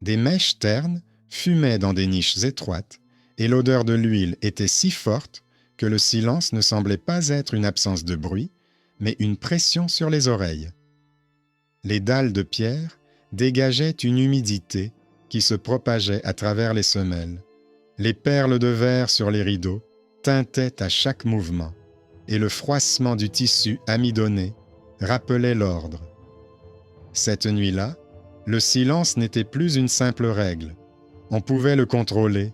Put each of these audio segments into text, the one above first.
Des mèches ternes fumaient dans des niches étroites, et l'odeur de l'huile était si forte que le silence ne semblait pas être une absence de bruit, mais une pression sur les oreilles. Les dalles de pierre dégageaient une humidité qui se propageait à travers les semelles. Les perles de verre sur les rideaux tintaient à chaque mouvement, et le froissement du tissu amidonné rappelait l'ordre. Cette nuit-là, le silence n'était plus une simple règle. On pouvait le contrôler,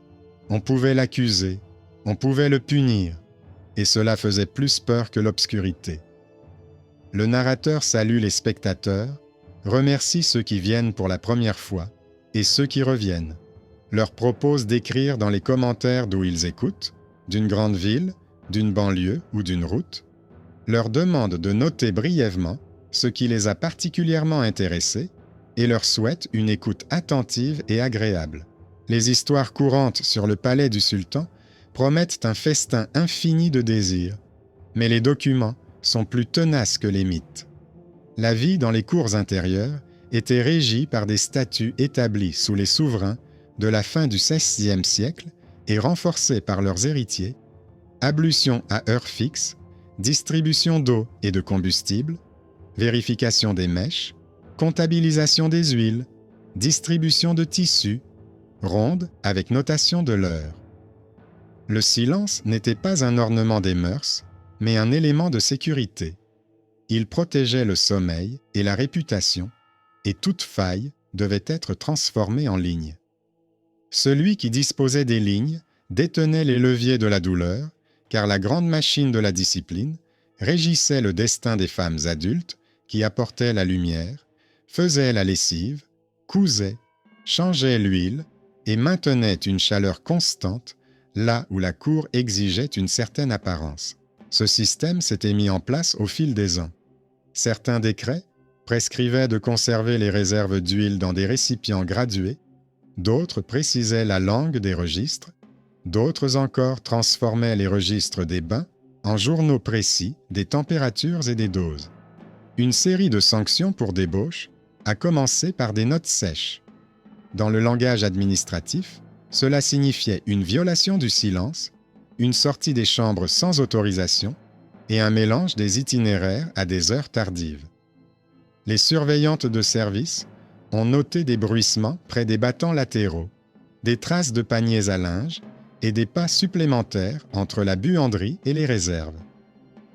on pouvait l'accuser, on pouvait le punir, et cela faisait plus peur que l'obscurité. Le narrateur salue les spectateurs, remercie ceux qui viennent pour la première fois et ceux qui reviennent, leur propose d'écrire dans les commentaires d'où ils écoutent, d'une grande ville, d'une banlieue ou d'une route, leur demande de noter brièvement ce qui les a particulièrement intéressés et leur souhaite une écoute attentive et agréable. Les histoires courantes sur le palais du sultan promettent un festin infini de désirs, mais les documents sont plus tenaces que les mythes. La vie dans les cours intérieures était régie par des statuts établis sous les souverains de la fin du XVIe siècle et renforcés par leurs héritiers, ablution à heure fixe, distribution d'eau et de combustible, vérification des mèches, comptabilisation des huiles, distribution de tissus, ronde avec notation de l'heure. Le silence n'était pas un ornement des mœurs, mais un élément de sécurité. Il protégeait le sommeil et la réputation, et toute faille devait être transformée en ligne. Celui qui disposait des lignes détenait les leviers de la douleur, car la grande machine de la discipline régissait le destin des femmes adultes qui apportaient la lumière, faisaient la lessive, cousaient, changeaient l'huile et maintenaient une chaleur constante là où la cour exigeait une certaine apparence. Ce système s'était mis en place au fil des ans. Certains décrets prescrivaient de conserver les réserves d'huile dans des récipients gradués, d'autres précisaient la langue des registres, d'autres encore transformaient les registres des bains en journaux précis des températures et des doses. Une série de sanctions pour débauche a commencé par des notes sèches. Dans le langage administratif, cela signifiait une violation du silence, une sortie des chambres sans autorisation et un mélange des itinéraires à des heures tardives. Les surveillantes de service ont noté des bruissements près des battants latéraux, des traces de paniers à linge et des pas supplémentaires entre la buanderie et les réserves.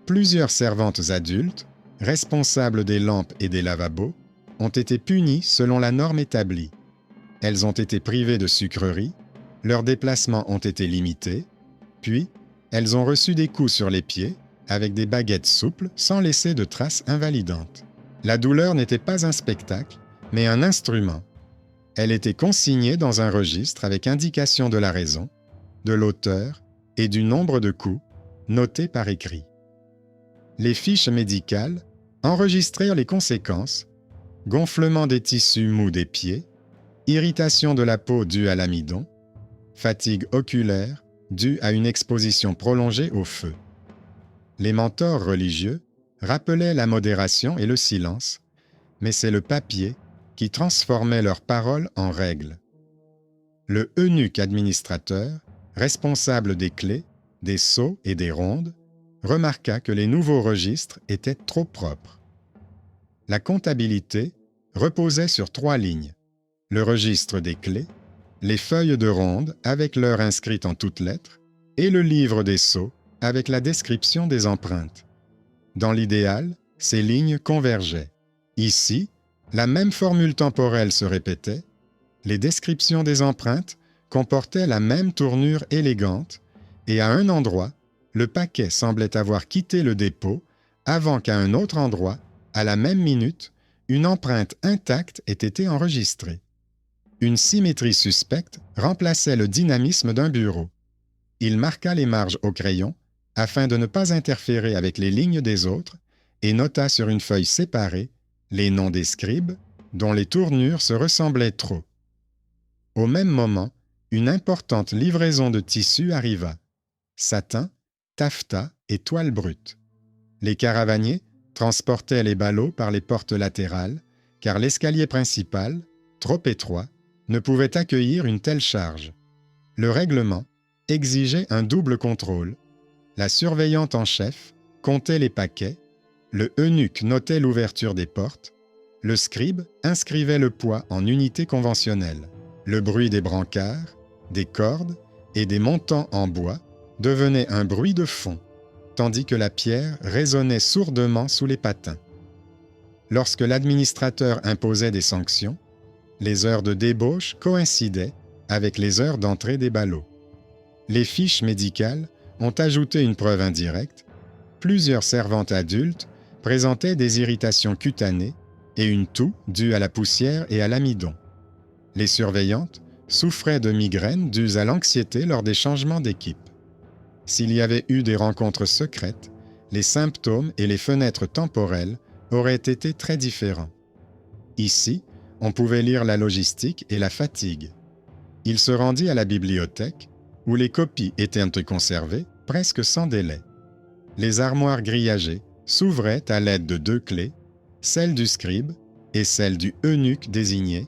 Plusieurs servantes adultes, responsables des lampes et des lavabos, ont été punies selon la norme établie. Elles ont été privées de sucreries, leurs déplacements ont été limités, puis elles ont reçu des coups sur les pieds avec des baguettes souples sans laisser de traces invalidantes. La douleur n'était pas un spectacle, mais un instrument. Elle était consignée dans un registre avec indication de la raison, de l'auteur et du nombre de coups, notés par écrit. Les fiches médicales enregistrèrent les conséquences: gonflement des tissus mous des pieds, irritation de la peau due à l'amidon, fatigue oculaire due à une exposition prolongée au feu. Les mentors religieux rappelaient la modération et le silence, mais c'est le papier qui transformait leurs paroles en règles. Le eunuque administrateur, responsable des clés, des sceaux et des rondes, remarqua que les nouveaux registres étaient trop propres. La comptabilité reposait sur 3 lignes: le registre des clés, les feuilles de ronde avec l'heure inscrite en toutes lettres et le livre des sceaux avec la description des empreintes. Dans l'idéal, ces lignes convergeaient. Ici, la même formule temporelle se répétait, les descriptions des empreintes comportaient la même tournure élégante et à un endroit, le paquet semblait avoir quitté le dépôt avant qu'à un autre endroit, à la même minute, une empreinte intacte ait été enregistrée. Une symétrie suspecte remplaçait le dynamisme d'un bureau. Il marqua les marges au crayon afin de ne pas interférer avec les lignes des autres et nota sur une feuille séparée les noms des scribes dont les tournures se ressemblaient trop. Au même moment, une importante livraison de tissus arriva: satin, taffetas et toile brute. Les caravaniers transportaient les ballots par les portes latérales, car l'escalier principal, trop étroit, ne pouvait accueillir une telle charge. Le règlement exigeait un double contrôle. La surveillante en chef comptait les paquets, le eunuque notait l'ouverture des portes, le scribe inscrivait le poids en unités conventionnelles. Le bruit des brancards, des cordes et des montants en bois devenait un bruit de fond, tandis que la pierre résonnait sourdement sous les patins. Lorsque l'administrateur imposait des sanctions, les heures de débauche coïncidaient avec les heures d'entrée des ballots. Les fiches médicales ont ajouté une preuve indirecte. Plusieurs servantes adultes présentaient des irritations cutanées et une toux due à la poussière et à l'amidon. Les surveillantes souffraient de migraines dues à l'anxiété lors des changements d'équipe. S'il y avait eu des rencontres secrètes, les symptômes et les fenêtres temporelles auraient été très différents. Ici, on pouvait lire la logistique et la fatigue. Il se rendit à la bibliothèque, où les copies étaient conservées presque sans délai. Les armoires grillagées s'ouvraient à l'aide de 2 clés, celle du scribe et celle du eunuque désigné,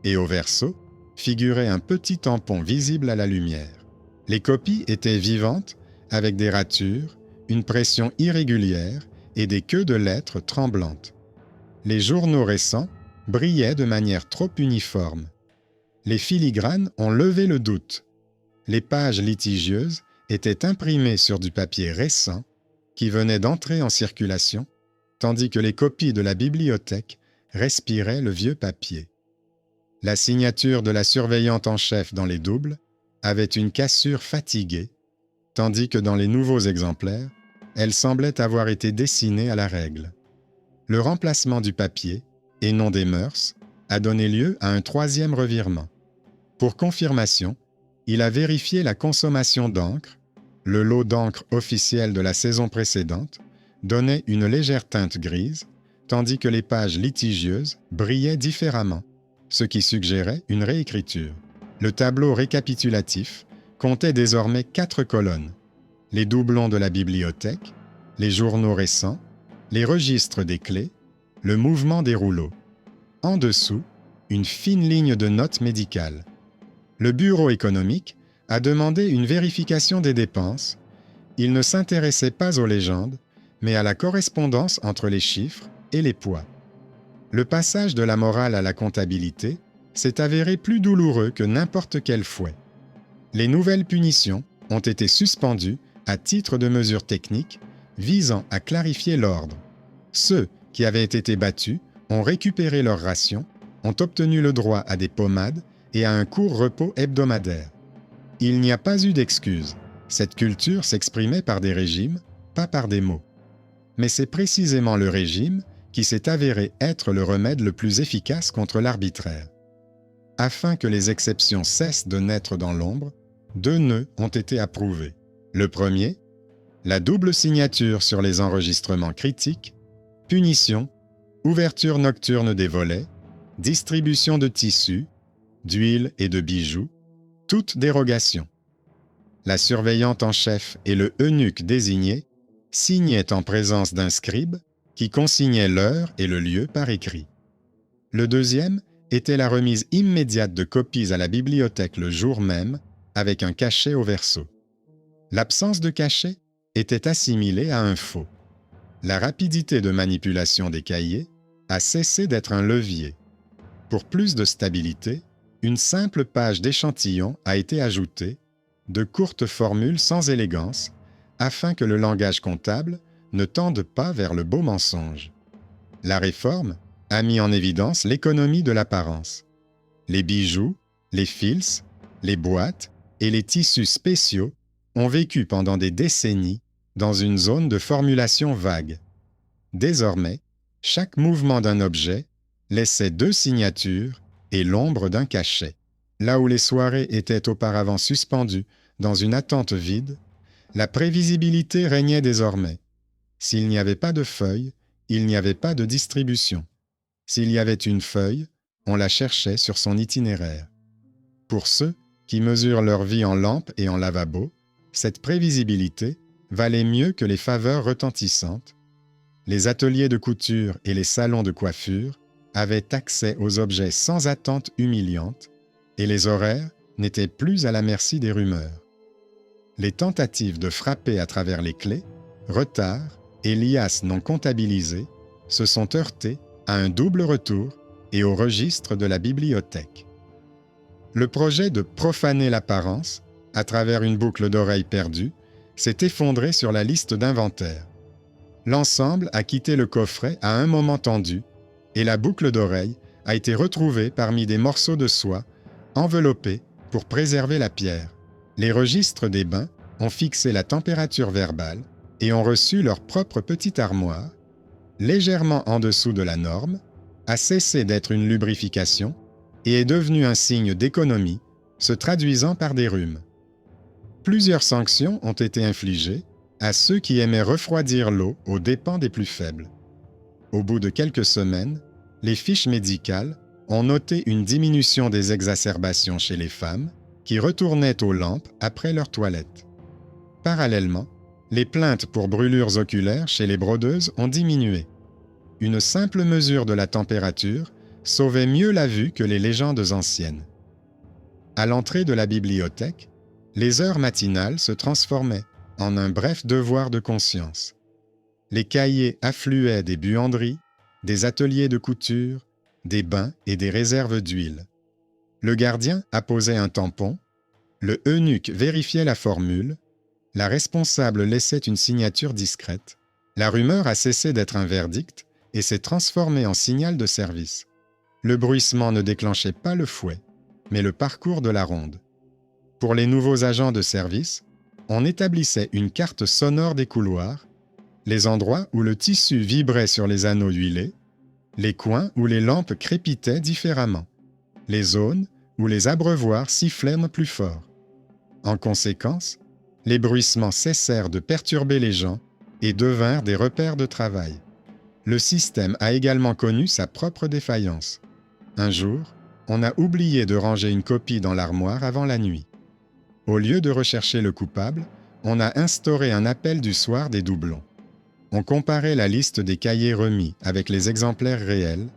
et au verso figurait un petit tampon visible à la lumière. Les copies étaient vivantes, avec des ratures, une pression irrégulière et des queues de lettres tremblantes. Les journaux récents brillaient de manière trop uniforme. Les filigranes ont levé le doute. Les pages litigieuses étaient imprimées sur du papier récent qui venait d'entrer en circulation, tandis que les copies de la bibliothèque respiraient le vieux papier. La signature de la surveillante en chef dans les doubles avait une cassure fatiguée, tandis que dans les nouveaux exemplaires, elle semblait avoir été dessinée à la règle. Le remplacement du papier, et non des mœurs, a donné lieu à un 3e revirement. Pour confirmation, il a vérifié la consommation d'encre. Le lot d'encre officiel de la saison précédente donnait une légère teinte grise, tandis que les pages litigieuses brillaient différemment, ce qui suggérait une réécriture. Le tableau récapitulatif comptait désormais 4 colonnes: les doublons de la bibliothèque, les journaux récents, les registres des clés, le mouvement des rouleaux. En dessous, une fine ligne de notes médicales. Le bureau économique a demandé une vérification des dépenses. Il ne s'intéressait pas aux légendes, mais à la correspondance entre les chiffres et les poids. Le passage de la morale à la comptabilité s'est avéré plus douloureux que n'importe quel fouet. Les nouvelles punitions ont été suspendues à titre de mesure technique visant à clarifier l'ordre. Ceux qui avaient été battus ont récupéré leur ration, ont obtenu le droit à des pommades et à un court repos hebdomadaire. Il n'y a pas eu d'excuses. Cette culture s'exprimait par des régimes, pas par des mots. Mais c'est précisément le régime qui s'est avéré être le remède le plus efficace contre l'arbitraire. Afin que les exceptions cessent de naître dans l'ombre, 2 nœuds ont été approuvés. Le premier, la double signature sur les enregistrements critiques, punition, ouverture nocturne des volets, distribution de tissus, d'huile et de bijoux, toute dérogation. La surveillante en chef et le eunuque désigné signaient en présence d'un scribe qui consignait l'heure et le lieu par écrit. Le deuxième était la remise immédiate de copies à la bibliothèque le jour même, avec un cachet au verso. L'absence de cachet était assimilée à un faux. La rapidité de manipulation des cahiers a cessé d'être un levier. Pour plus de stabilité, une simple page d'échantillon a été ajoutée, de courtes formules sans élégance, afin que le langage comptable ne tende pas vers le beau mensonge. La réforme a mis en évidence l'économie de l'apparence. Les bijoux, les fils, les boîtes et les tissus spéciaux ont vécu pendant des décennies dans une zone de formulation vague. Désormais, chaque mouvement d'un objet laissait 2 signatures et l'ombre d'un cachet. Là où les soirées étaient auparavant suspendues dans une attente vide, la prévisibilité régnait désormais. S'il n'y avait pas de feuille, il n'y avait pas de distribution. S'il y avait une feuille, on la cherchait sur son itinéraire. Pour ceux qui mesurent leur vie en lampe et en lavabo, cette prévisibilité valait mieux que les faveurs retentissantes. Les ateliers de couture et les salons de coiffure avaient accès aux objets sans attente humiliante, et les horaires n'étaient plus à la merci des rumeurs. Les tentatives de frapper à travers les clés, retards et liasses non comptabilisées se sont heurtées à un double retour et au registre de la bibliothèque. Le projet de profaner l'apparence, à travers une boucle d'oreille perdue, s'est effondré sur la liste d'inventaire. L'ensemble a quitté le coffret à un moment tendu et la boucle d'oreille a été retrouvée parmi des morceaux de soie enveloppés pour préserver la pierre. Les registres des bains ont fixé la température verbale et ont reçu leur propre petite armoire, légèrement en dessous de la norme, a cessé d'être une lubrification et est devenu un signe d'économie, se traduisant par des rhumes. Plusieurs sanctions ont été infligées à ceux qui aimaient refroidir l'eau aux dépens des plus faibles. Au bout de quelques semaines, les fiches médicales ont noté une diminution des exacerbations chez les femmes qui retournaient aux lampes après leur toilette. Parallèlement, les plaintes pour brûlures oculaires chez les brodeuses ont diminué. Une simple mesure de la température sauvait mieux la vue que les légendes anciennes. À l'entrée de la bibliothèque, les heures matinales se transformaient en un bref devoir de conscience. Les cahiers affluaient des buanderies, des ateliers de couture, des bains et des réserves d'huile. Le gardien apposait un tampon, le eunuque vérifiait la formule, la responsable laissait une signature discrète. La rumeur a cessé d'être un verdict et s'est transformée en signal de service. Le bruissement ne déclenchait pas le fouet, mais le parcours de la ronde. Pour les nouveaux agents de service, on établissait une carte sonore des couloirs, les endroits où le tissu vibrait sur les anneaux huilés, les coins où les lampes crépitaient différemment, les zones où les abreuvoirs sifflaient plus fort. En conséquence, les bruissements cessèrent de perturber les gens et devinrent des repères de travail. Le système a également connu sa propre défaillance. Un jour, on a oublié de ranger une copie dans l'armoire avant la nuit. Au lieu de rechercher le coupable, on a instauré un appel du soir des doublons. On comparait la liste des cahiers remis avec les exemplaires réels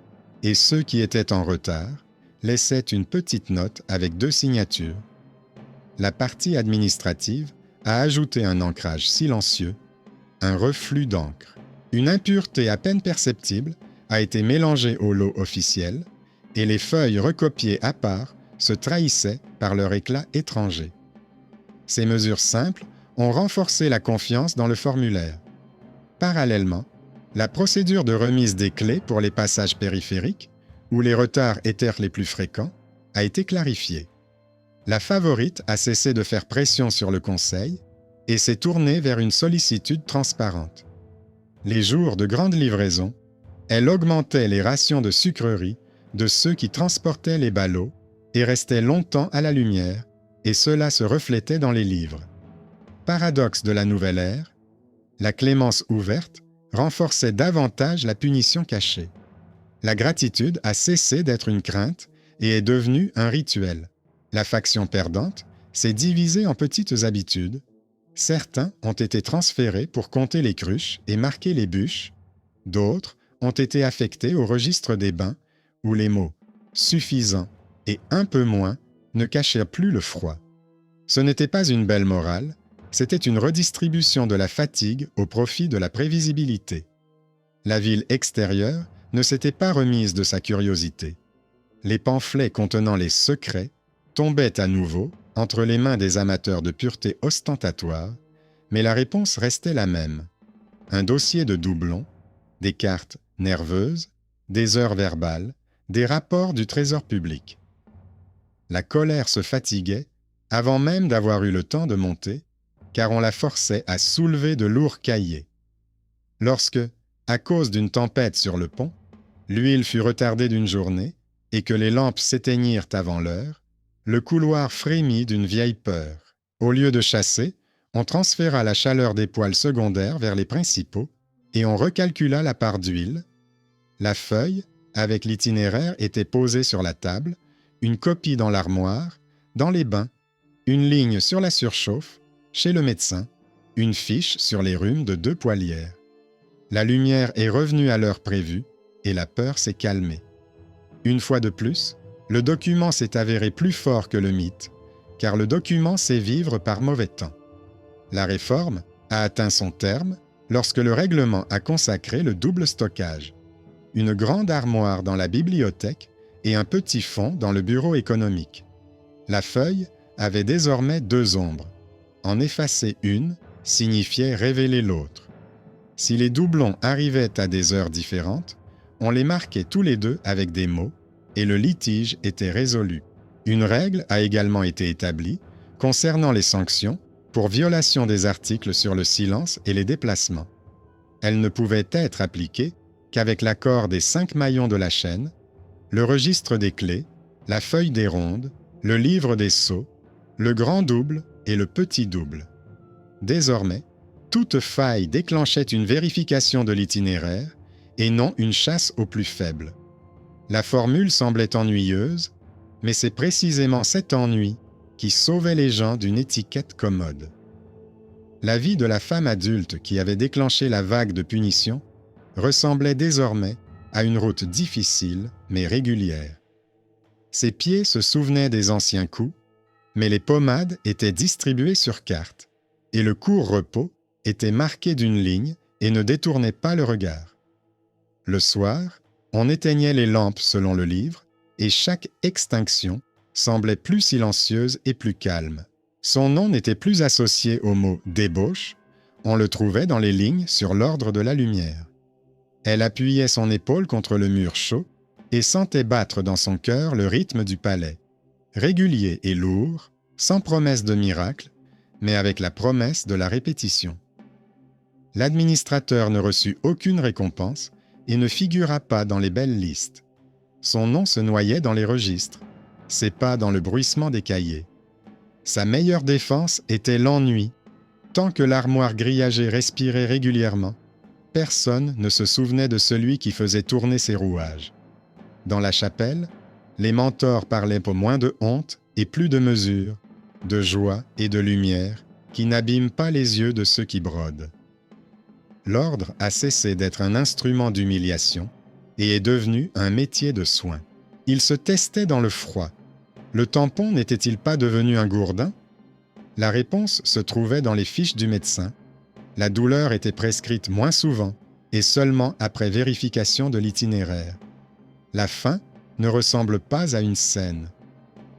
et ceux qui étaient en retard laissaient une petite note avec 2 signatures. La partie administrative a ajouté un ancrage silencieux, un reflux d'encre. Une impureté à peine perceptible a été mélangée au lot officiel et les feuilles recopiées à part se trahissaient par leur éclat étranger. Ces mesures simples ont renforcé la confiance dans le formulaire. Parallèlement, la procédure de remise des clés pour les passages périphériques, où les retards étaient les plus fréquents, a été clarifiée. La favorite a cessé de faire pression sur le conseil et s'est tournée vers une sollicitude transparente. Les jours de grande livraison, elle augmentait les rations de sucreries de ceux qui transportaient les ballots et restaient longtemps à la lumière, et cela se reflétait dans les livres. Paradoxe de la nouvelle ère, la clémence ouverte renforçait davantage la punition cachée. La gratitude a cessé d'être une crainte et est devenue un rituel. La faction perdante s'est divisée en petites habitudes. Certains ont été transférés pour compter les cruches et marquer les bûches. D'autres ont été affectés au registre des bains où les mots « suffisant » et « un peu moins » ne cachaient plus le froid. Ce n'était pas une belle morale, c'était une redistribution de la fatigue au profit de la prévisibilité. La ville extérieure ne s'était pas remise de sa curiosité. Les pamphlets contenant les secrets tombaient à nouveau entre les mains des amateurs de pureté ostentatoire, mais la réponse restait la même. Un dossier de doublons, des cartes nerveuses, des heures verbales, des rapports du trésor public. La colère se fatiguait avant même d'avoir eu le temps de monter, car on la forçait à soulever de lourds cahiers. Lorsque, à cause d'une tempête sur le pont, l'huile fut retardée d'une journée et que les lampes s'éteignirent avant l'heure, le couloir frémit d'une vieille peur. Au lieu de chasser, on transféra la chaleur des poêles secondaires vers les principaux et on recalcula la part d'huile. La feuille, avec l'itinéraire, était posée sur la table, une copie dans l'armoire, dans les bains, une ligne sur la surchauffe, chez le médecin, une fiche sur les rhumes de 2 poilières. La lumière est revenue à l'heure prévue et la peur s'est calmée. Une fois de plus, Le document s'est avéré plus fort que le mythe, car le document sait vivre par mauvais temps. La réforme a atteint son terme lorsque le règlement a consacré le double stockage, une grande armoire dans la bibliothèque et un petit fond dans le bureau économique. La feuille avait désormais deux ombres. En effacer une signifiait révéler l'autre. Si les doublons arrivaient à des heures différentes, on les marquait tous les deux avec des mots et le litige était résolu. Une règle a également été établie concernant les sanctions pour violation des articles sur le silence et les déplacements. Elle ne pouvait être appliquée qu'avec l'accord des 5 maillons de la chaîne, le registre des clés, la feuille des rondes, le livre des sceaux, le grand double et le petit double. Désormais, toute faille déclenchait une vérification de l'itinéraire et non une chasse au plus faible. La formule semblait ennuyeuse, mais c'est précisément cet ennui qui sauvait les gens d'une étiquette commode. La vie de la femme adulte qui avait déclenché la vague de punition ressemblait désormais à une route difficile mais régulière. Ses pieds se souvenaient des anciens coups, mais les pommades étaient distribuées sur carte, et le court repos était marqué d'une ligne et ne détournait pas le regard. Le soir, on éteignait les lampes selon le livre, et chaque extinction semblait plus silencieuse et plus calme. Son nom n'était plus associé au mot « débauche », on le trouvait dans les lignes sur l'ordre de la lumière. Elle appuyait son épaule contre le mur chaud et sentait battre dans son cœur le rythme du palais, régulier et lourd, sans promesse de miracle, mais avec la promesse de la répétition. L'administrateur ne reçut aucune récompense et ne figura pas dans les belles listes. Son nom se noyait dans les registres, ses pas dans le bruissement des cahiers. Sa meilleure défense était l'ennui. Tant que l'armoire grillagée respirait régulièrement, personne ne se souvenait de celui qui faisait tourner ses rouages. Dans la chapelle, les mentors parlaient pour moins de honte et plus de mesure, de joie et de lumière qui n'abîment pas les yeux de ceux qui brodent. L'ordre a cessé d'être un instrument d'humiliation et est devenu un métier de soin. Il se testait dans le froid. Le tampon n'était-il pas devenu un gourdin? La réponse se trouvait dans les fiches du médecin. La douleur était prescrite moins souvent et seulement après vérification de l'itinéraire. La fin ne ressemble pas à une scène.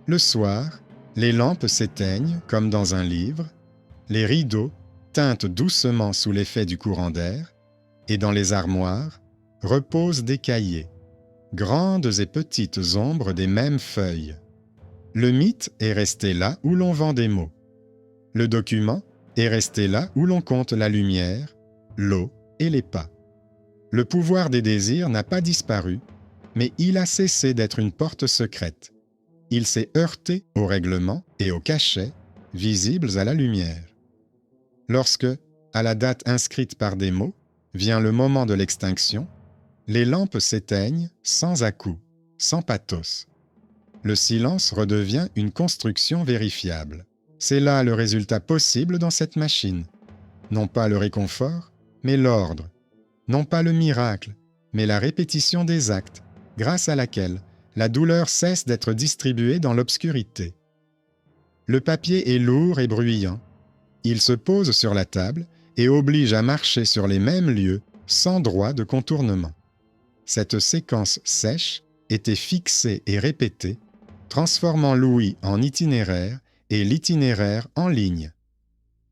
Le soir, les lampes s'éteignent comme dans un livre, les rideaux teintent doucement sous l'effet du courant d'air, et dans les armoires reposent des cahiers, grandes et petites ombres des mêmes feuilles. Le mythe est resté là où l'on vend des mots. Le document est resté là où l'on compte la lumière, l'eau et les pas. Le pouvoir des désirs n'a pas disparu, mais il a cessé d'être une porte secrète. Il s'est heurté au règlement et aux cachets visibles à la lumière. Lorsque, à la date inscrite par des mots, vient le moment de l'extinction, les lampes s'éteignent sans à-coups, sans pathos. Le silence redevient une construction vérifiable. C'est là le résultat possible dans cette machine. Non pas le réconfort, mais l'ordre. Non pas le miracle, mais la répétition des actes, grâce à laquelle la douleur cesse d'être distribuée dans l'obscurité. Le papier est lourd et bruyant. Il se pose sur la table et oblige à marcher sur les mêmes lieux sans droit de contournement. Cette séquence sèche était fixée et répétée, transformant l'ouïe en itinéraire et l'itinéraire en ligne.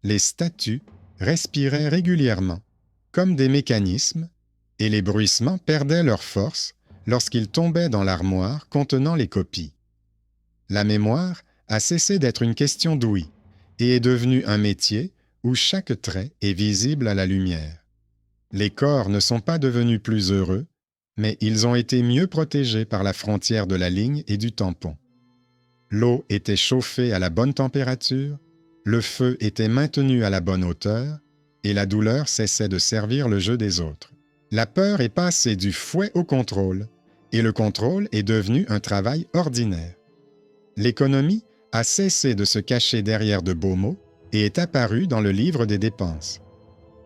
Les statues respiraient régulièrement, comme des mécanismes, et les bruissements perdaient leur force lorsqu'ils tombaient dans l'armoire contenant les copies. La mémoire a cessé d'être une question d'ouïe et est devenue un métier où chaque trait est visible à la lumière. Les corps ne sont pas devenus plus heureux, mais ils ont été mieux protégés par la frontière de la ligne et du tampon. L'eau était chauffée à la bonne température, le feu était maintenu à la bonne hauteur, et la douleur cessait de servir le jeu des autres. La peur est passée du fouet au contrôle, et le contrôle est devenu un travail ordinaire. L'économie a cessé de se cacher derrière de beaux mots et est apparue dans le livre des dépenses.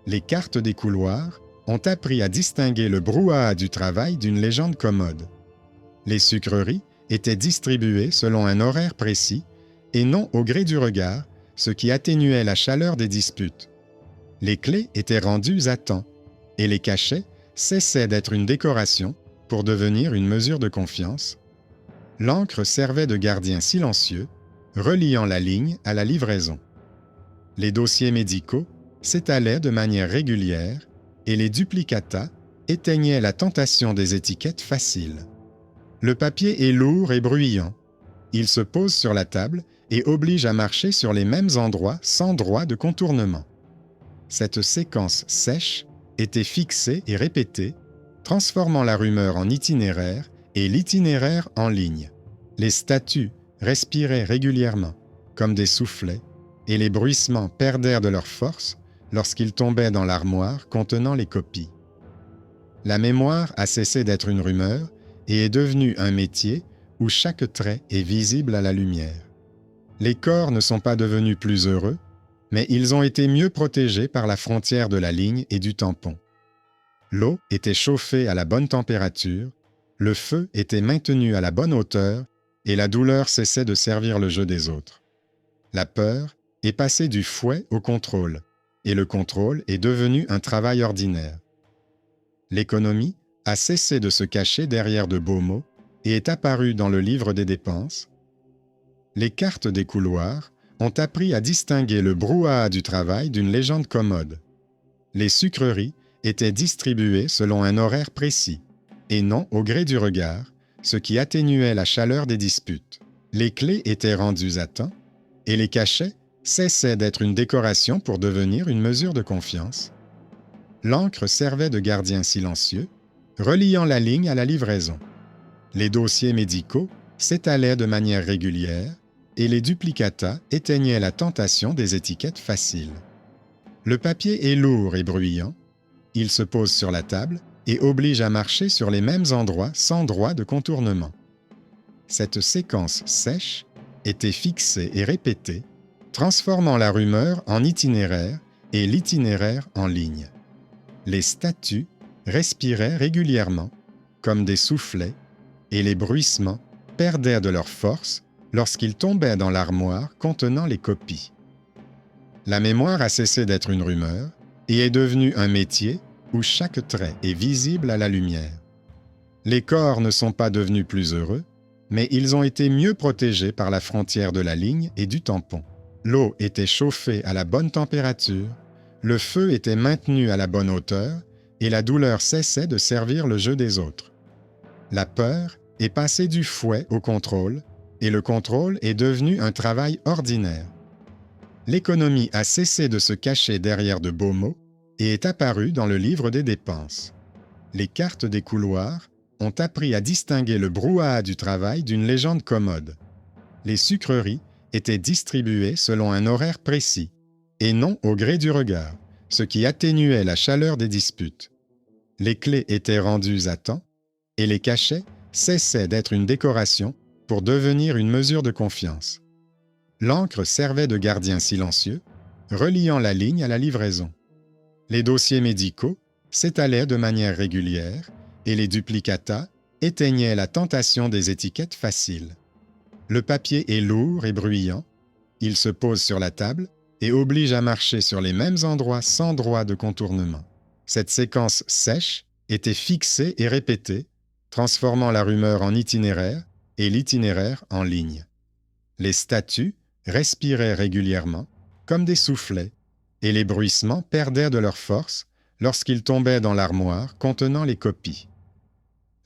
Les cartes des couloirs ont appris à distinguer le brouhaha du travail d'une légende commode. Les sucreries étaient distribuées selon un horaire précis et non au gré du regard, ce qui atténuait la chaleur des disputes. Les clés étaient rendues à temps et les cachets cessaient d'être une décoration pour devenir une mesure de confiance. L'encre servait de gardien silencieux, reliant la ligne à la livraison. Les dossiers médicaux s'étalaient de manière régulière et les duplicata éteignaient la tentation des étiquettes faciles. Le papier est lourd et bruyant. Il se pose sur la table et oblige à marcher sur les mêmes endroits sans droit de contournement. Cette séquence sèche était fixée et répétée, transformant la rumeur en itinéraire et l'itinéraire en ligne. Les statues respiraient régulièrement, comme des soufflets, et les bruissements perdèrent de leur force lorsqu'ils tombaient dans l'armoire contenant les copies. La mémoire a cessé d'être une rumeur et est devenue un métier où chaque trait est visible à la lumière. Les corps ne sont pas devenus plus heureux, mais ils ont été mieux protégés par la frontière de la ligne et du tampon. L'eau était chauffée à la bonne température, le feu était maintenu à la bonne hauteur et la douleur cessait de servir le jeu des autres. La peur est passée du fouet au contrôle, et le contrôle est devenu un travail ordinaire. L'économie a cessé de se cacher derrière de beaux mots et est apparue dans le livre des dépenses. Les cartes des couloirs ont appris à distinguer le brouhaha du travail d'une légende commode. Les sucreries étaient distribuées selon un horaire précis, et non au gré du regard, ce qui atténuait la chaleur des disputes. Les clés étaient rendues à temps, et les cachets cessaient d'être une décoration pour devenir une mesure de confiance. L'encre servait de gardien silencieux, reliant la ligne à la livraison. Les dossiers médicaux s'étalaient de manière régulière, et les duplicata éteignaient la tentation des étiquettes faciles. Le papier est lourd et bruyant, il se pose sur la table et oblige à marcher sur les mêmes endroits sans droit de contournement. Cette séquence sèche était fixée et répétée, transformant la rumeur en itinéraire et l'itinéraire en ligne. Les statues respiraient régulièrement, comme des soufflets, et les bruissements perdaient de leur force lorsqu'ils tombaient dans l'armoire contenant les copies. La mémoire a cessé d'être une rumeur et est devenue un métier où chaque trait est visible à la lumière. Les corps ne sont pas devenus plus heureux, mais ils ont été mieux protégés par la frontière de la ligne et du tampon. L'eau était chauffée à la bonne température, le feu était maintenu à la bonne hauteur et la douleur cessait de servir le jeu des autres. La peur est passée du fouet au contrôle et le contrôle est devenu un travail ordinaire. L'économie a cessé de se cacher derrière de beaux mots et est apparue dans le livre des dépenses. Les cartes des couloirs ont appris à distinguer le brouhaha du travail d'une légende commode. Les sucreries étaient distribuées selon un horaire précis, et non au gré du regard, ce qui atténuait la chaleur des disputes. Les clés étaient rendues à temps, et les cachets cessaient d'être une décoration pour devenir une mesure de confiance. L'encre servait de gardien silencieux, reliant la ligne à la livraison. Les dossiers médicaux s'étalaient de manière régulière et les duplicata éteignaient la tentation des étiquettes faciles. Le papier est lourd et bruyant, il se pose sur la table et oblige à marcher sur les mêmes endroits sans droit de contournement. Cette séquence sèche était fixée et répétée, transformant la rumeur en itinéraire et l'itinéraire en ligne. Les statues respiraient régulièrement, comme des soufflets, et les bruissements perdaient de leur force lorsqu'ils tombaient dans l'armoire contenant les copies.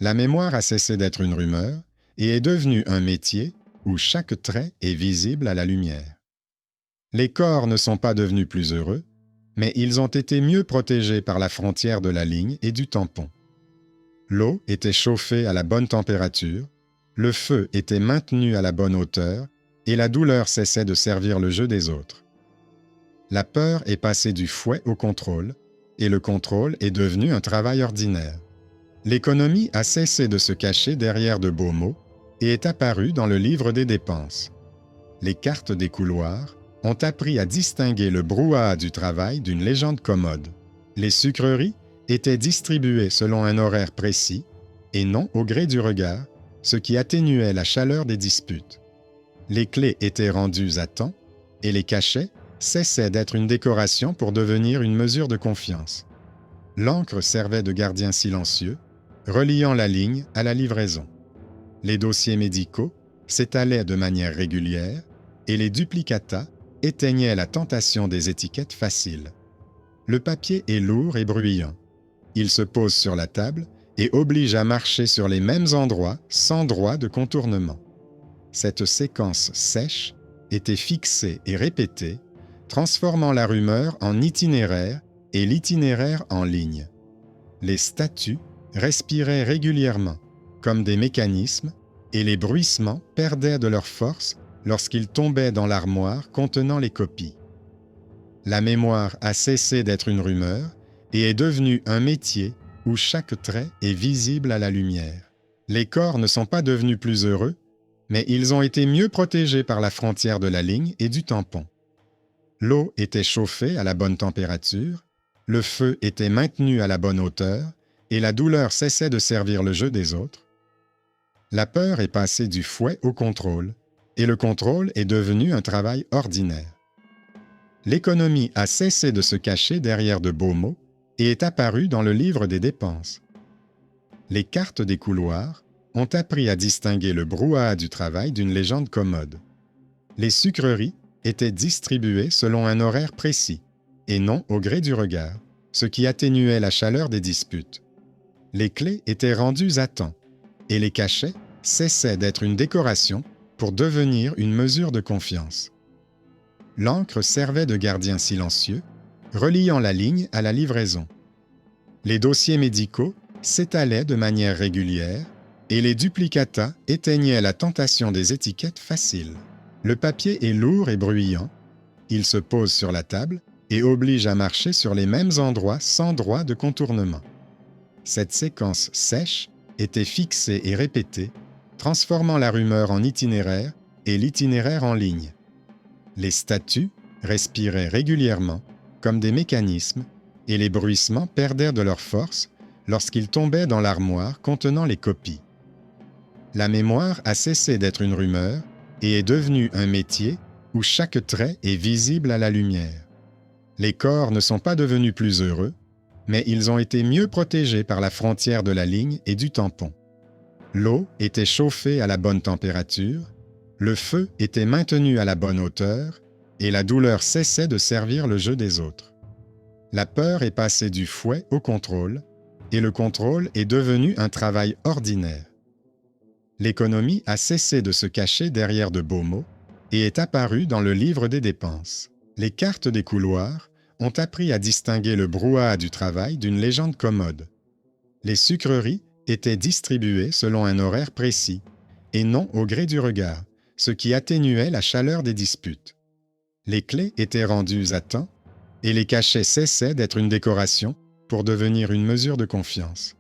La mémoire a cessé d'être une rumeur et est devenue un métier où chaque trait est visible à la lumière. Les corps ne sont pas devenus plus heureux, mais ils ont été mieux protégés par la frontière de la ligne et du tampon. L'eau était chauffée à la bonne température, le feu était maintenu à la bonne hauteur et la douleur cessait de servir le jeu des autres. La peur est passée du fouet au contrôle, et le contrôle est devenu un travail ordinaire. L'économie a cessé de se cacher derrière de beaux mots et est apparue dans le livre des dépenses. Les cartes des couloirs ont appris à distinguer le brouhaha du travail d'une légende commode. Les sucreries étaient distribuées selon un horaire précis et non au gré du regard, ce qui atténuait la chaleur des disputes. Les clés étaient rendues à temps, et les cachets cessaient d'être une décoration pour devenir une mesure de confiance. L'encre servait de gardien silencieux, reliant la ligne à la livraison. Les dossiers médicaux s'étalaient de manière régulière, et les duplicata éteignaient la tentation des étiquettes faciles. Le papier est lourd et bruyant. Il se pose sur la table et oblige à marcher sur les mêmes endroits sans droit de contournement. Cette séquence sèche était fixée et répétée, transformant la rumeur en itinéraire et l'itinéraire en ligne. Les statues respiraient régulièrement, comme des mécanismes, et les bruissements perdaient de leur force lorsqu'ils tombaient dans l'armoire contenant les copies. La mémoire a cessé d'être une rumeur et est devenue un métier où chaque trait est visible à la lumière. Les corps ne sont pas devenus plus heureux, mais ils ont été mieux protégés par la frontière de la ligne et du tampon. L'eau était chauffée à la bonne température, le feu était maintenu à la bonne hauteur, et la douleur cessait de servir le jeu des autres. La peur est passée du fouet au contrôle, et le contrôle est devenu un travail ordinaire. L'économie a cessé de se cacher derrière de beaux mots et est apparue dans le livre des dépenses. Les cartes des couloirs ont appris à distinguer le brouhaha du travail d'une légende commode. Les sucreries étaient distribuées selon un horaire précis, et non au gré du regard, ce qui atténuait la chaleur des disputes. Les clés étaient rendues à temps, et les cachets cessaient d'être une décoration pour devenir une mesure de confiance. L'encre servait de gardien silencieux, reliant la ligne à la livraison. Les dossiers médicaux s'étalaient de manière régulière, et les duplicata éteignaient la tentation des étiquettes faciles. Le papier est lourd et bruyant, il se pose sur la table et oblige à marcher sur les mêmes endroits sans droit de contournement. Cette séquence sèche était fixée et répétée, transformant la rumeur en itinéraire et l'itinéraire en ligne. Les statues respiraient régulièrement, comme des mécanismes, et les bruissements perdaient de leur force lorsqu'ils tombaient dans l'armoire contenant les copies. La mémoire a cessé d'être une rumeur et est devenue un métier où chaque trait est visible à la lumière. Les corps ne sont pas devenus plus heureux, mais ils ont été mieux protégés par la frontière de la ligne et du tampon. L'eau était chauffée à la bonne température, le feu était maintenu à la bonne hauteur, et la douleur cessait de servir le jeu des autres. La peur est passée du fouet au contrôle, et le contrôle est devenu un travail ordinaire. L'économie a cessé de se cacher derrière de beaux mots et est apparue dans le livre des dépenses. Les cartes des couloirs ont appris à distinguer le brouhaha du travail d'une légende commode. Les sucreries étaient distribuées selon un horaire précis, et non au gré du regard, ce qui atténuait la chaleur des disputes. Les clés étaient rendues à temps, et les cachets cessaient d'être une décoration pour devenir une mesure de confiance.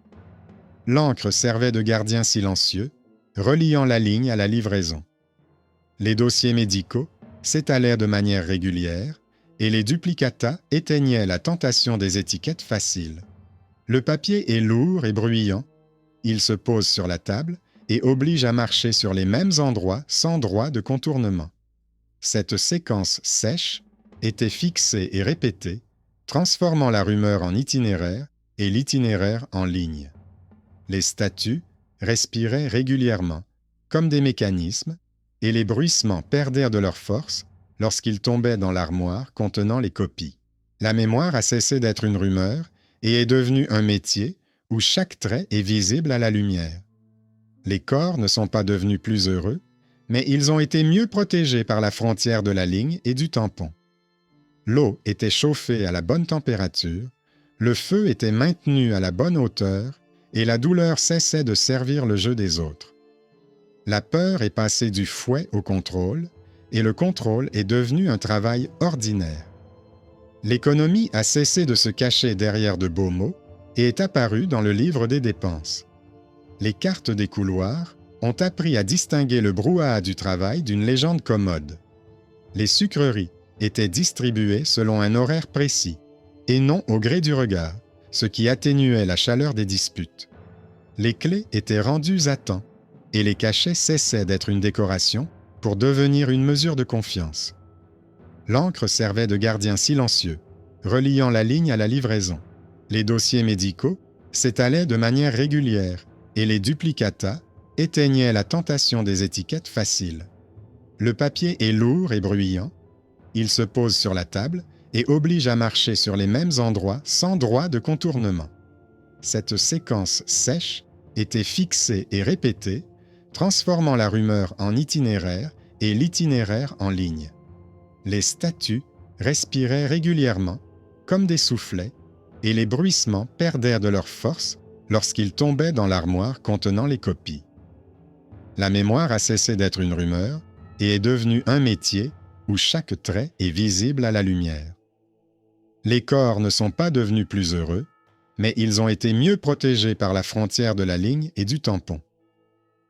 L'encre servait de gardien silencieux, reliant la ligne à la livraison. Les dossiers médicaux s'étalaient de manière régulière, et les duplicata éteignaient la tentation des étiquettes faciles. Le papier est lourd et bruyant, il se pose sur la table et oblige à marcher sur les mêmes endroits sans droit de contournement. Cette séquence sèche était fixée et répétée, transformant la rumeur en itinéraire et l'itinéraire en ligne. Les statues respiraient régulièrement, comme des mécanismes, et les bruissements perdirent de leur force lorsqu'ils tombaient dans l'armoire contenant les copies. La mémoire a cessé d'être une rumeur et est devenue un métier où chaque trait est visible à la lumière. Les corps ne sont pas devenus plus heureux, mais ils ont été mieux protégés par la frontière de la ligne et du tampon. L'eau était chauffée à la bonne température, le feu était maintenu à la bonne hauteur, et la douleur cessait de servir le jeu des autres. La peur est passée du fouet au contrôle, et le contrôle est devenu un travail ordinaire. L'économie a cessé de se cacher derrière de beaux mots et est apparue dans le livre des dépenses. Les cartes des couloirs ont appris à distinguer le brouhaha du travail d'une légende commode. Les sucreries étaient distribuées selon un horaire précis, et non au gré du regard, ce qui atténuait la chaleur des disputes. Les clés étaient rendues à temps, et les cachets cessaient d'être une décoration pour devenir une mesure de confiance. L'encre servait de gardien silencieux, reliant la ligne à la livraison. Les dossiers médicaux s'étalaient de manière régulière et les duplicata éteignaient la tentation des étiquettes faciles. Le papier est lourd et bruyant, il se pose sur la table et oblige à marcher sur les mêmes endroits sans droit de contournement. Cette séquence sèche était fixée et répétée, transformant la rumeur en itinéraire et l'itinéraire en ligne. Les statues respiraient régulièrement, comme des soufflets, et les bruissements perdirent de leur force lorsqu'ils tombaient dans l'armoire contenant les copies. La mémoire a cessé d'être une rumeur et est devenue un métier où chaque trait est visible à la lumière. Les corps ne sont pas devenus plus heureux, mais ils ont été mieux protégés par la frontière de la ligne et du tampon.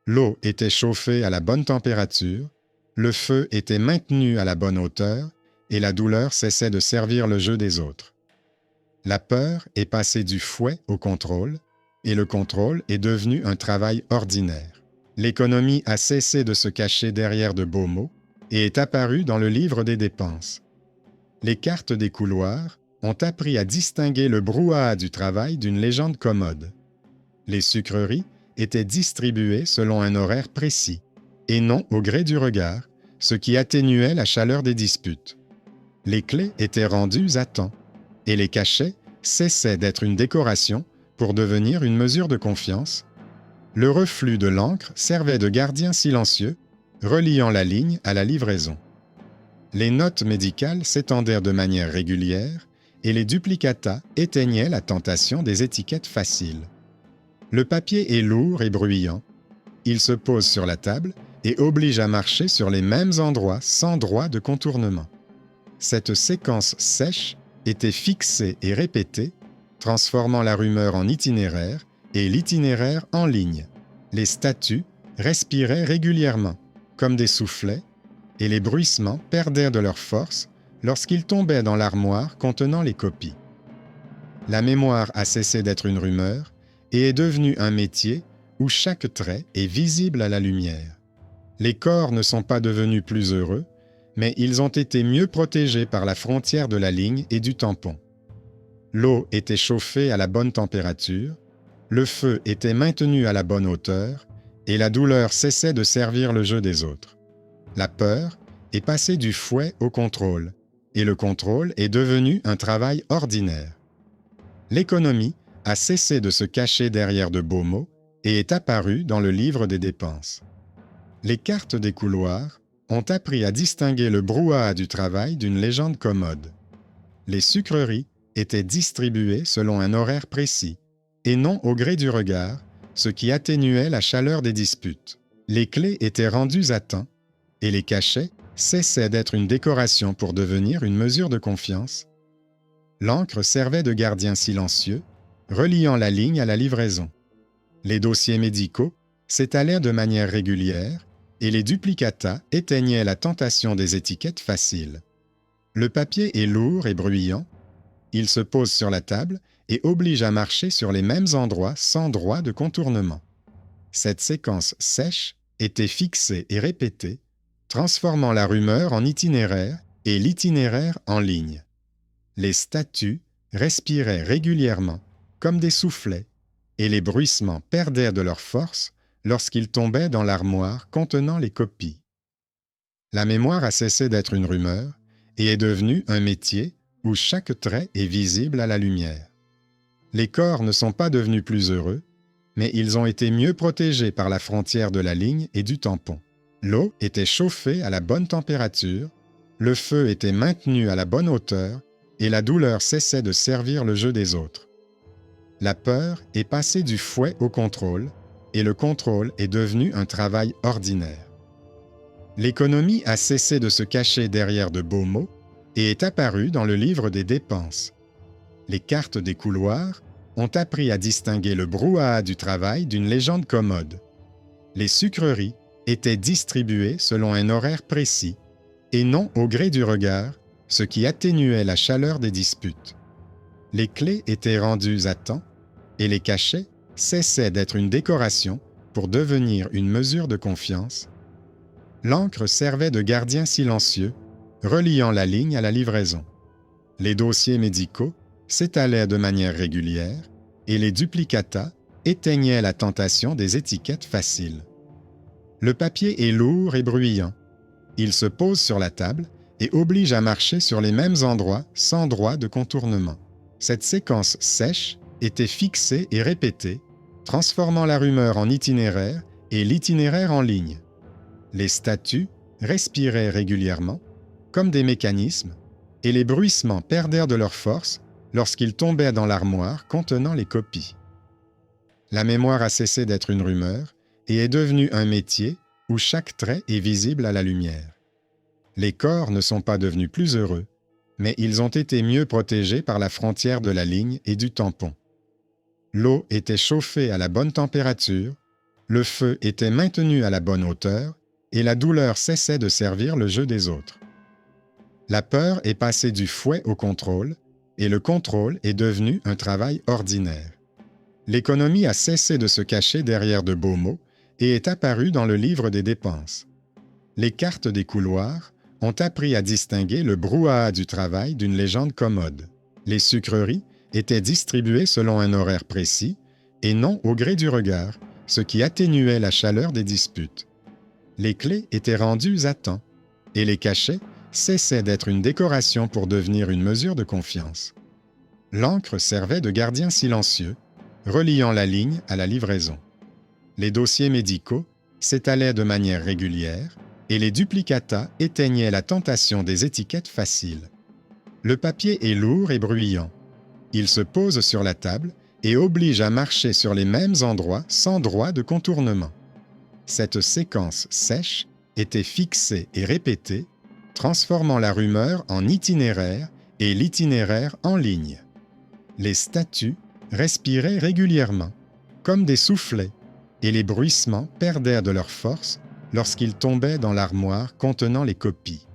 L'eau était chauffée à la bonne température, le feu était maintenu à la bonne hauteur et la douleur cessait de servir le jeu des autres. La peur est passée du fouet au contrôle et le contrôle est devenu un travail ordinaire. L'économie a cessé de se cacher derrière de beaux mots et est apparue dans le livre des dépenses. Les cartes des couloirs ont appris à distinguer le brouhaha du travail d'une légende commode. Les sucreries étaient distribuées selon un horaire précis, et non au gré du regard, ce qui atténuait la chaleur des disputes. Les clés étaient rendues à temps, et les cachets cessaient d'être une décoration pour devenir une mesure de confiance. Le reflux de l'encre servait de gardien silencieux, reliant la ligne à la livraison. Les notes médicales s'étendèrent de manière régulière et les duplicata éteignaient la tentation des étiquettes faciles. Le papier est lourd et bruyant. Il se pose sur la table et oblige à marcher sur les mêmes endroits sans droit de contournement. Cette séquence sèche était fixée et répétée, transformant la rumeur en itinéraire et l'itinéraire en ligne. Les statues respiraient régulièrement, comme des soufflets, et les bruissements perdirent de leur force lorsqu'ils tombaient dans l'armoire contenant les copies. La mémoire a cessé d'être une rumeur et est devenue un métier où chaque trait est visible à la lumière. Les corps ne sont pas devenus plus heureux, mais ils ont été mieux protégés par la frontière de la ligne et du tampon. L'eau était chauffée à la bonne température, le feu était maintenu à la bonne hauteur, et la douleur cessait de servir le jeu des autres. La peur est passée du fouet au contrôle, et le contrôle est devenu un travail ordinaire. L'économie a cessé de se cacher derrière de beaux mots et est apparue dans le livre des dépenses. Les cartes des couloirs ont appris à distinguer le brouhaha du travail d'une légende commode. Les sucreries étaient distribuées selon un horaire précis, et non au gré du regard, ce qui atténuait la chaleur des disputes. Les clés étaient rendues à temps, et les cachets cessaient d'être une décoration pour devenir une mesure de confiance. L'encre servait de gardien silencieux, reliant la ligne à la livraison. Les dossiers médicaux s'étalèrent de manière régulière et les duplicata éteignaient la tentation des étiquettes faciles. Le papier est lourd et bruyant, il se pose sur la table et oblige à marcher sur les mêmes endroits sans droit de contournement. Cette séquence sèche était fixée et répétée, transformant la rumeur en itinéraire et l'itinéraire en ligne. Les statues respiraient régulièrement, comme des soufflets, et les bruissements perdirent de leur force lorsqu'ils tombaient dans l'armoire contenant les copies. La mémoire a cessé d'être une rumeur et est devenue un métier où chaque trait est visible à la lumière. Les corps ne sont pas devenus plus heureux, mais ils ont été mieux protégés par la frontière de la ligne et du tampon. L'eau était chauffée à la bonne température, le feu était maintenu à la bonne hauteur et la douleur cessait de servir le jeu des autres. La peur est passée du fouet au contrôle et le contrôle est devenu un travail ordinaire. L'économie a cessé de se cacher derrière de beaux mots et est apparue dans le livre des dépenses. Les cartes des couloirs ont appris à distinguer le brouhaha du travail d'une légende commode. Les sucreries étaient distribuées selon un horaire précis et non au gré du regard, ce qui atténuait la chaleur des disputes. Les clés étaient rendues à temps et les cachets cessaient d'être une décoration pour devenir une mesure de confiance, l'encre servait de gardien silencieux, reliant la ligne à la livraison. Les dossiers médicaux s'étalaient de manière régulière et les duplicata éteignaient la tentation des étiquettes faciles. Le papier est lourd et bruyant. Il se pose sur la table et oblige à marcher sur les mêmes endroits sans droit de contournement. Cette séquence sèche était fixée et répétée, transformant la rumeur en itinéraire et l'itinéraire en ligne. Les statuts respiraient régulièrement, comme des mécanismes, et les bruissements perdèrent de leur force lorsqu'ils tombaient dans l'armoire contenant les copies. La mémoire a cessé d'être une rumeur et est devenue un métier où chaque trait est visible à la lumière. Les corps ne sont pas devenus plus heureux, mais ils ont été mieux protégés par la frontière de la ligne et du tampon. L'eau était chauffée à la bonne température, le feu était maintenu à la bonne hauteur, et la douleur cessait de servir le jeu des autres. La peur est passée du fouet au contrôle, et le contrôle est devenu un travail ordinaire. L'économie a cessé de se cacher derrière de beaux mots et est apparue dans le livre des dépenses. Les cartes des couloirs ont appris à distinguer le brouhaha du travail d'une légende commode. Les sucreries étaient distribuées selon un horaire précis et non au gré du regard, ce qui atténuait la chaleur des disputes. Les clés étaient rendues à temps et les cachets cessaient d'être une décoration pour devenir une mesure de confiance. L'encre servait de gardien silencieux, reliant la ligne à la livraison. Les dossiers médicaux s'étalaient de manière régulière et les duplicata éteignaient la tentation des étiquettes faciles. Le papier est lourd et bruyant. Il se pose sur la table et oblige à marcher sur les mêmes endroits sans droit de contournement. Cette séquence sèche était fixée et répétée, transformant la rumeur en itinéraire et l'itinéraire en ligne. Les statuts respiraient régulièrement, comme des soufflets, et les bruissements perdèrent de leur force lorsqu'ils tombaient dans l'armoire contenant les copies.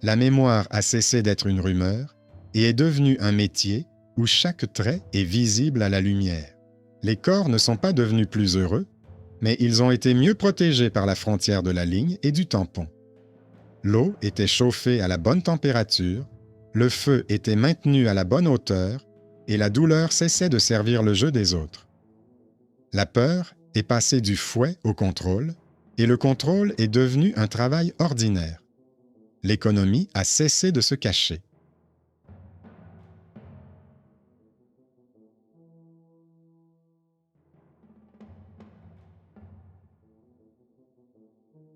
La mémoire a cessé d'être une rumeur et est devenue un métier où chaque trait est visible à la lumière. Les corps ne sont pas devenus plus heureux, mais ils ont été mieux protégés par la frontière de la ligne et du tampon. L'eau était chauffée à la bonne température, le feu était maintenu à la bonne hauteur et la douleur cessait de servir le jeu des autres. La peur est passée du fouet au contrôle et le contrôle est devenu un travail ordinaire. L'économie a cessé de se cacher.